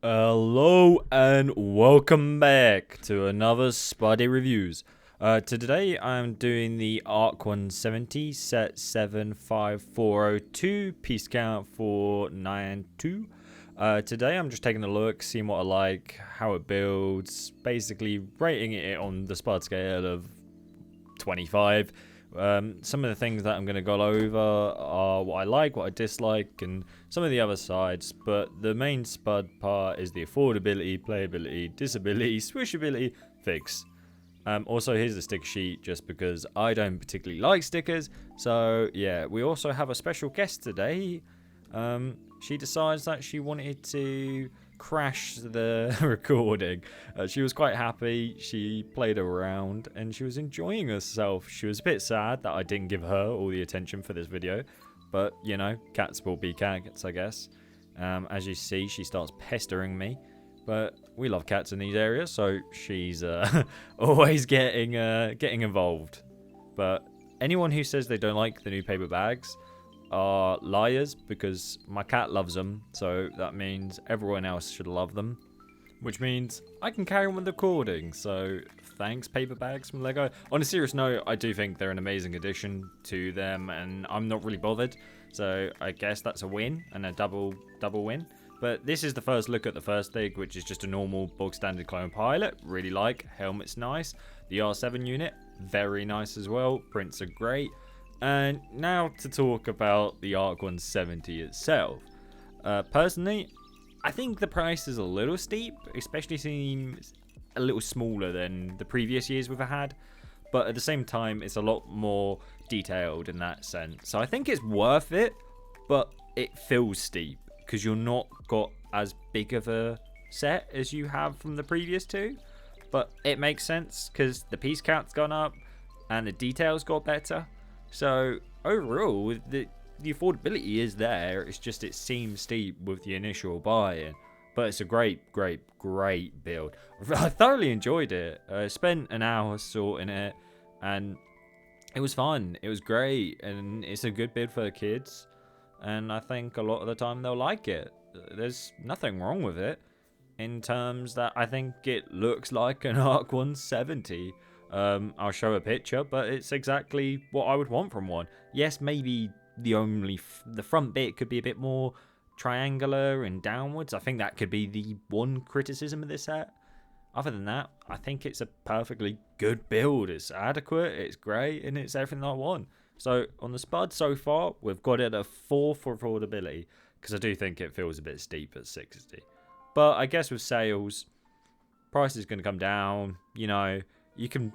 Hello and welcome back to another Spuddy Reviews. Today I'm doing the ARC-170 set 75402, piece count 492. Today I'm just taking a look, seeing what I like, how it builds, basically rating it on the Spud scale of 25. Some of the things that I'm going to go over are what I like, what I dislike, and some of the other sides, but the main Spud part is the affordability, playability, disability, swishability, fix. Also, here's the sticker sheet, just because I don't particularly like stickers. So, yeah, we also have a special guest today. She decides that she wanted to crash the recording. She was quite happy. She played around and she was enjoying herself. She was a bit sad that I didn't give her all the attention for this video, but you know, cats will be cats, I guess. As you see, she starts pestering me, but we love cats in these areas, so she's always getting involved. But anyone who says they don't like the new paper bags are liars, because my cat loves them, so that means everyone else should love them, which means I can carry on with the recording. So thanks, paper bags from Lego. On a serious note, I do think they're an amazing addition to them, and I'm not really bothered, so I guess that's a win, and a double win. But this is the first look at the first thing, which is just a normal bog standard clone pilot. Really like, helmet's nice. The R7 unit, very nice as well. Prints are great. And now to talk about the ARC-170 itself. Personally, I think the price is a little steep, especially seems a little smaller than the previous years we've had. But at the same time, it's a lot more detailed in that sense. So I think it's worth it, but it feels steep because you're not got as big of a set as you have from the previous two. But it makes sense because the piece count's gone up and the details got better. So overall, the affordability is there. It's just it seems steep with the initial buy-in, but it's a great build. I thoroughly enjoyed it. I spent an hour sorting it, and it was fun. It was great, and it's a good build for the kids. And I think a lot of the time they'll like it. There's nothing wrong with it, in terms that I think it looks like an ARC-170. I'll show a picture, but it's exactly what I would want from one. Yes, maybe the front bit could be a bit more triangular and downwards. I think that could be the one criticism of this set. Other than that, I think it's a perfectly good build. It's adequate, it's great, and it's everything I want. So on the Spud so far, we've got it at 4 for affordability, because I do think it feels a bit steep at 60. But I guess with sales, price is going to come down, you know. You can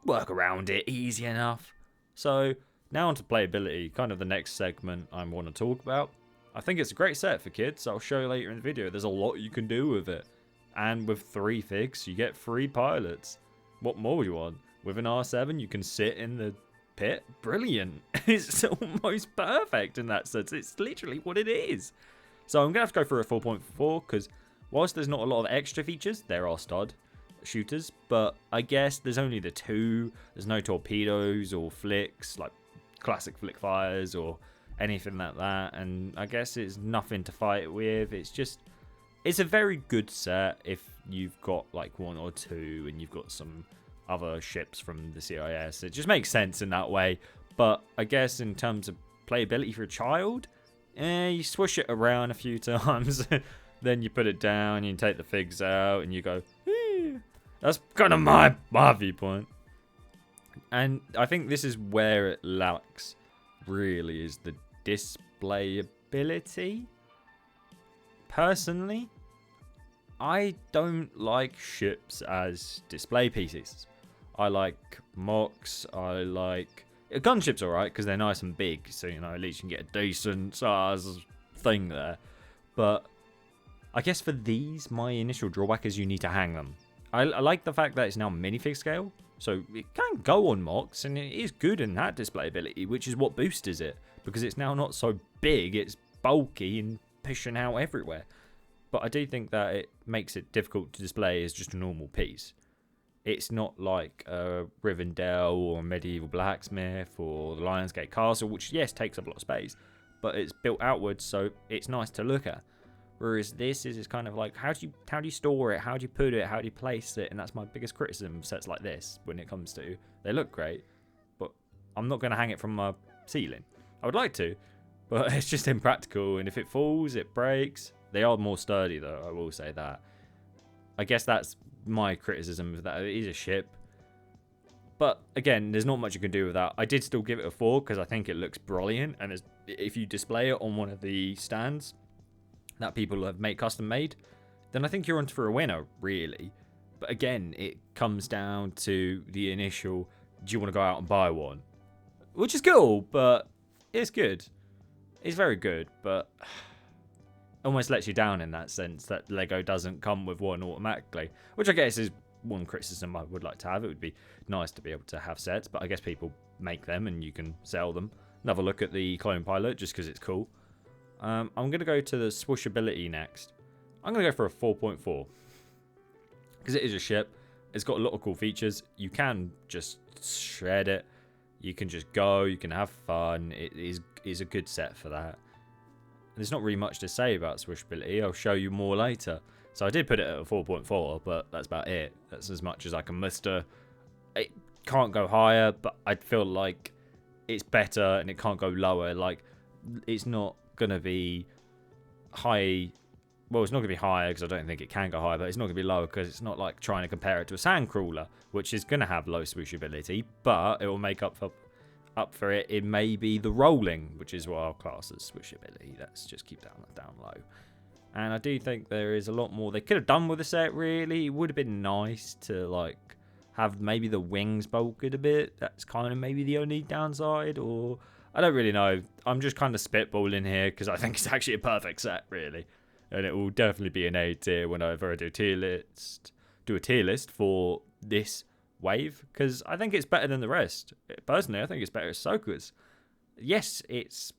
work around it easy enough. So now on to playability, kind of the next segment I want to talk about. I think it's a great set for kids. I'll show you later in the video. There's a lot you can do with it. And with 3 figs, you get 3 pilots. What more do you want? With an R7, you can sit in the pit. Brilliant. It's almost perfect in that sense. It's literally what it is. So I'm going to have to go through a 4.4, because whilst there's not a lot of extra features, there are stud shooters, but I guess there's only the 2. There's no torpedoes or flicks, like classic flick fires or anything like that, and I guess it's nothing to fight with. It's a very good set if you've got like 1 or 2 and you've got some other ships from the CIS. It just makes sense in that way. But I guess in terms of playability for a child, you swish it around a few times then you put it down, you take the figs out, and you go, that's kind of my viewpoint. And I think this is where it lacks, really, is the displayability. Personally, I don't like ships as display pieces. I like mocks, I like... Gunship's alright, because they're nice and big, so, you know, at least you can get a decent size thing there. But I guess for these, my initial drawback is you need to hang them. I like the fact that it's now minifig scale, so it can go on mocks, and it is good in that displayability, which is what boosters it, because it's now not so big, it's bulky and pushing out everywhere. But I do think that it makes it difficult to display as just a normal piece. It's not like a Rivendell or a Medieval Blacksmith or the Lionsgate Castle, which, yes, takes up a lot of space, but it's built outwards, so it's nice to look at. Whereas this is kind of like, how do you store it? How do you put it? How do you place it? And that's my biggest criticism of sets like this when it comes to, they look great, but I'm not going to hang it from my ceiling. I would like to, but it's just impractical. And if it falls, it breaks. They are more sturdy though, I will say that. I guess that's my criticism of that. It is a ship. But again, there's not much you can do with that. I did still give it a 4 because I think it looks brilliant. And if you display it on one of the stands that people have custom made, then I think you're on for a winner, really. But again, it comes down to the initial, do you want to go out and buy one? Which is cool, but it's good. It's very good, but almost lets you down in that sense that Lego doesn't come with one automatically. Which I guess is one criticism I would like to have. It would be nice to be able to have sets, but I guess people make them and you can sell them. Another look at the Clone Pilot just because it's cool. I'm going to go to the swooshability next. I'm going to go for a 4.4 because it is a ship. It's got a lot of cool features. You can just shred it. You can just go. You can have fun. It is a good set for that. There's not really much to say about swooshability. I'll show you more later. So I did put it at a 4.4, but that's about it. That's as much as I can muster. It can't go higher, but I feel like it's better and it can't go lower. Like, it's not going to be high. Well, it's not going to be higher because I don't think it can go higher, but it's not going to be lower because it's not like trying to compare it to a sandcrawler, which is going to have low swooshability, but it will make up for it in maybe the rolling, which is what I'll class as swooshability. Let's just keep that down low. And I do think there is a lot more they could have done with the set, really. It would have been nice to, like, have maybe the wings bulked a bit. That's kind of maybe the only downside, or I don't really know. I'm just kind of spitballing here because I think it's actually a perfect set, really. And it will definitely be an A tier whenever I do a tier list for this wave, because I think it's better than the rest. Personally, I think it's better as Ahsoka's. Yes, it's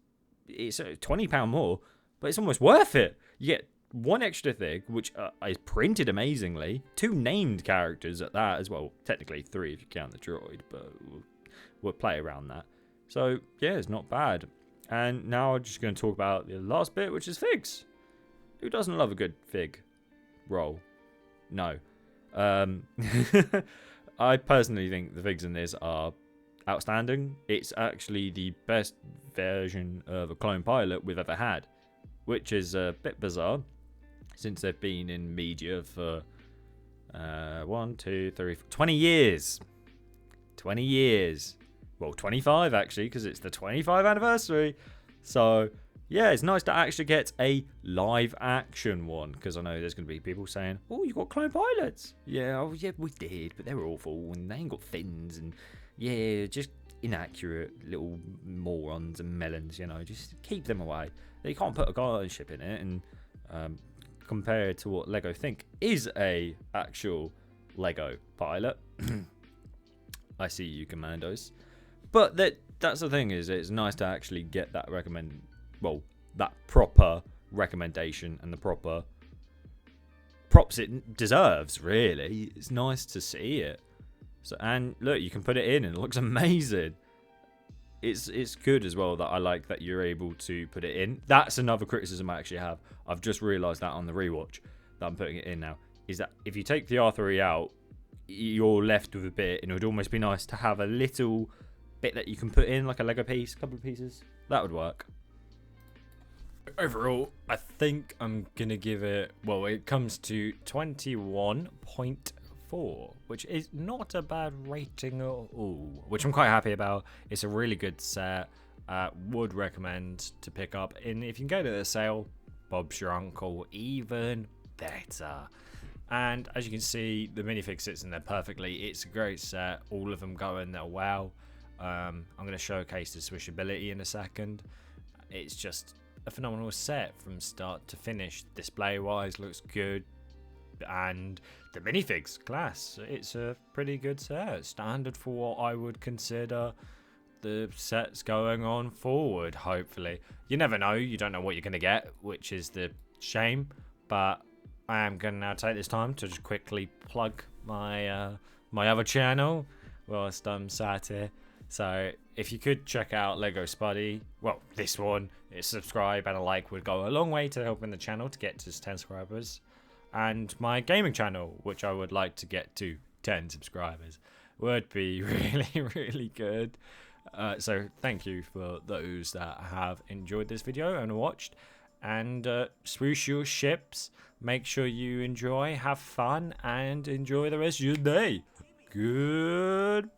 £20 more, but it's almost worth it. You get one extra thing, which is printed amazingly. 2 named characters at that as well. Technically 3 if you count the droid, but we'll play around that. So, yeah, it's not bad. And now I'm just going to talk about the last bit, which is figs. Who doesn't love a good fig roll? No. I personally think the figs in this are outstanding. It's actually the best version of a Clone Pilot we've ever had, which is a bit bizarre since they've been in media for 20 years. 20 years. Well, 25 actually, because it's the 25th anniversary. So, yeah, it's nice to actually get a live action one, because I know there's going to be people saying, oh, you got Clone Pilots. Yeah, oh, yeah, we did, but they were awful, and they ain't got fins, and yeah, just inaccurate little morons and melons, you know, just keep them away. You can't put a guard ship in it, and compared to what Lego think is a actual Lego pilot. I see you, Commandos. But that's the thing, is it's nice to actually get that that proper recommendation and the proper props it deserves, really. It's nice to see it. So, and look, you can put it in and it looks amazing. It's good as well that I like that you're able to put it in. That's another criticism I actually have. I've just realised that on the rewatch that I'm putting it in now, is that if you take the R3 out, you're left with a bit, and it would almost be nice to have a little bit that you can put in, like a Lego piece, a couple of pieces. That would work. Overall, I think I'm going to give it, well, it comes to 21.4, which is not a bad rating at all, which I'm quite happy about. It's a really good set. Would recommend to pick up. And if you can go to the sale, Bob's your uncle, even better. And as you can see, the minifig sits in there perfectly. It's a great set. All of them go in there well. I'm going to showcase the swishability in a second. It's just a phenomenal set from start to finish. Display wise looks good, and the minifigs class. It's a pretty good set, standard for what I would consider the sets going on forward. Hopefully, you never know, you don't know what you're going to get, which is the shame. But I am going to now take this time to just quickly plug my my other channel whilst I'm sat here. So if you could check out Lego Spuddy, well, this one, subscribe and a like would go a long way to helping the channel to get to 10 subscribers. And my gaming channel, which I would like to get to 10 subscribers, would be really, really good. So thank you for those that have enjoyed this video and watched. And swoosh your ships. Make sure you enjoy, have fun, and enjoy the rest of your day. Good.